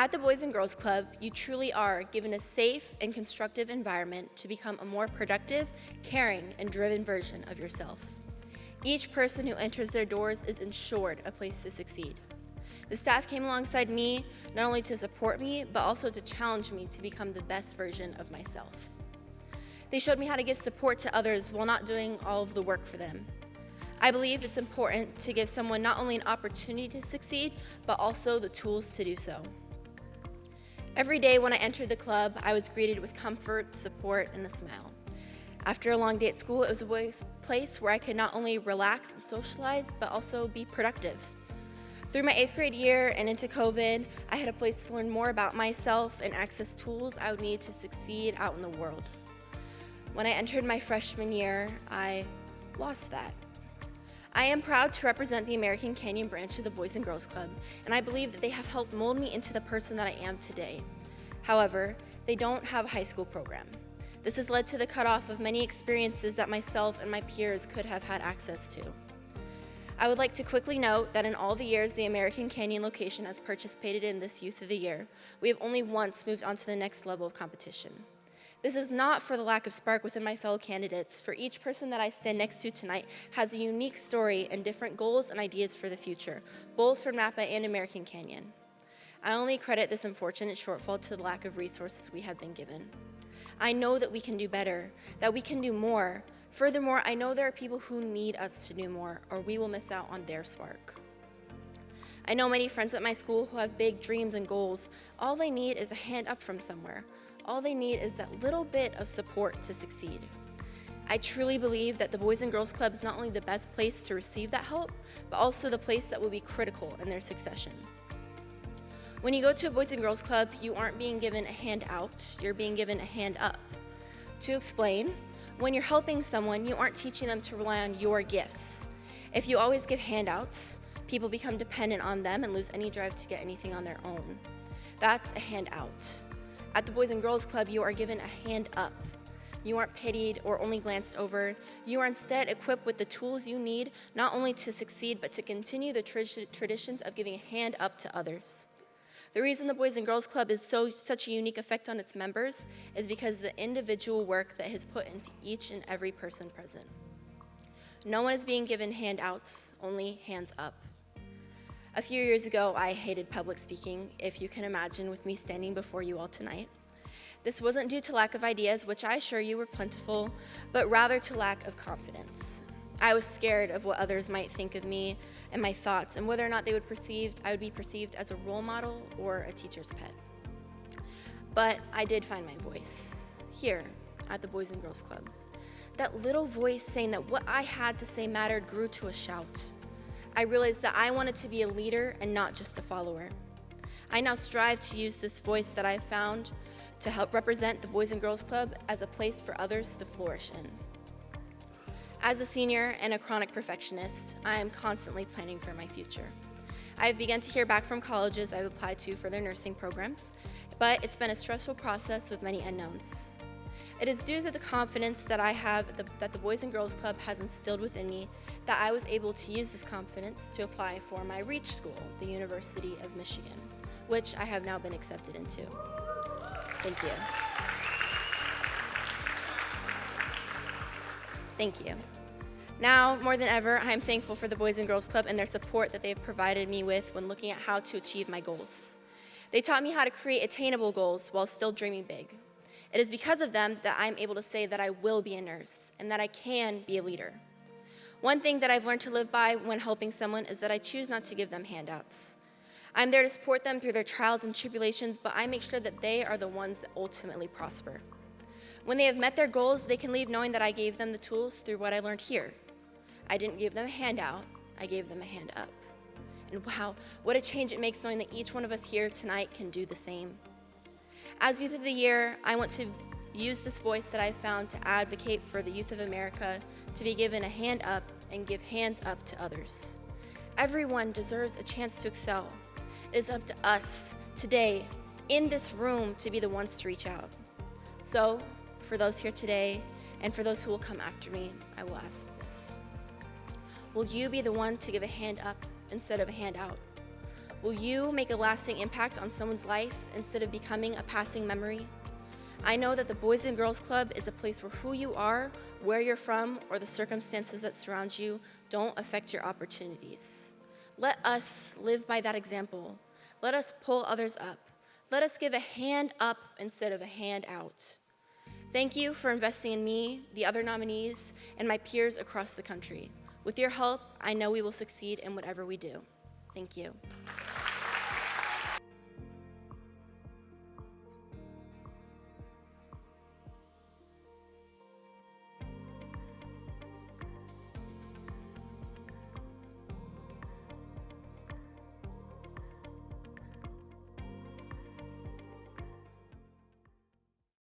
At the Boys and Girls Club, you truly are given a safe and constructive environment to become a more productive, caring, and driven version of yourself. Each person who enters their doors is ensured a place to succeed. The staff came alongside me not only to support me, but also to challenge me to become the best version of myself. They showed me how to give support to others while not doing all of the work for them. I believe it's important to give someone not only an opportunity to succeed, but also the tools to do so. Every day when I entered the club, I was greeted with comfort, support, and a smile. After a long day at school, it was a place where I could not only relax and socialize, but also be productive. Through my 8th grade year and into COVID, I had a place to learn more about myself and access tools I would need to succeed out in the world. When I entered my freshman year, I lost that. I am proud to represent the American Canyon branch of the Boys and Girls Club, and I believe that they have helped mold me into the person that I am today. However, they don't have a high school program. This has led to the cutoff of many experiences that myself and my peers could have had access to. I would like to quickly note that in all the years the American Canyon location has participated in this Youth of the Year, we have only once moved on to the next level of competition. This is not for the lack of spark within my fellow candidates, for each person that I stand next to tonight has a unique story and different goals and ideas for the future, both from Napa and American Canyon. I only credit this unfortunate shortfall to the lack of resources we have been given. I know that we can do better, that we can do more. Furthermore, I know there are people who need us to do more, or we will miss out on their spark. I know many friends at my school who have big dreams and goals. All they need is a hand up from somewhere. All they need is that little bit of support to succeed. I truly believe that the Boys and Girls Club is not only the best place to receive that help, but also the place that will be critical in their succession. When you go to a Boys and Girls Club, you aren't being given a hand out, you're being given a hand up. To explain, when you're helping someone, you aren't teaching them to rely on your gifts. If you always give handouts, people become dependent on them and lose any drive to get anything on their own. That's a handout. At the Boys and Girls Club, you are given a hand up. You aren't pitied or only glanced over. You are instead equipped with the tools you need, not only to succeed, but to continue the traditions of giving a hand up to others. The reason the Boys and Girls Club is such a unique effect on its members is because of the individual work that is put into each and every person present. No one is being given handouts, only hands up. A few years ago, I hated public speaking, if you can imagine, with me standing before you all tonight. This wasn't due to lack of ideas, which I assure you were plentiful, but rather to lack of confidence. I was scared of what others might think of me and my thoughts, and whether or not I would be perceived as a role model or a teacher's pet. But I did find my voice here at the Boys and Girls Club. That little voice saying that what I had to say mattered grew to a shout. I realized that I wanted to be a leader and not just a follower. I now strive to use this voice that I found to help represent the Boys and Girls Club as a place for others to flourish in. As a senior and a chronic perfectionist, I am constantly planning for my future. I have begun to hear back from colleges I've applied to for their nursing programs, but it's been a stressful process with many unknowns. It is due to the confidence that I have that the Boys and Girls Club has instilled within me that I was able to use this confidence to apply for my REACH school, the University of Michigan, which I have now been accepted into. Thank you. Thank you. Now, more than ever, I am thankful for the Boys and Girls Club and their support that they have provided me with when looking at how to achieve my goals. They taught me how to create attainable goals while still dreaming big. It is because of them that I'm able to say that I will be a nurse and that I can be a leader. One thing that I've learned to live by when helping someone is that I choose not to give them handouts. I'm there to support them through their trials and tribulations, but I make sure that they are the ones that ultimately prosper. When they have met their goals, they can leave knowing that I gave them the tools through what I learned here. I didn't give them a handout, I gave them a hand up. And wow, what a change it makes knowing that each one of us here tonight can do the same. As Youth of the Year, I want to use this voice that I've found to advocate for the youth of America to be given a hand up and give hands up to others. Everyone deserves a chance to excel. It is up to us today, in this room, to be the ones to reach out. So, for those here today, and for those who will come after me, I will ask this. Will you be the one to give a hand up instead of a hand out? Will you make a lasting impact on someone's life instead of becoming a passing memory? I know that the Boys and Girls Club is a place where who you are, where you're from, or the circumstances that surround you don't affect your opportunities. Let us live by that example. Let us pull others up. Let us give a hand up instead of a hand out. Thank you for investing in me, the other nominees, and my peers across the country. With your help, I know we will succeed in whatever we do. Thank you.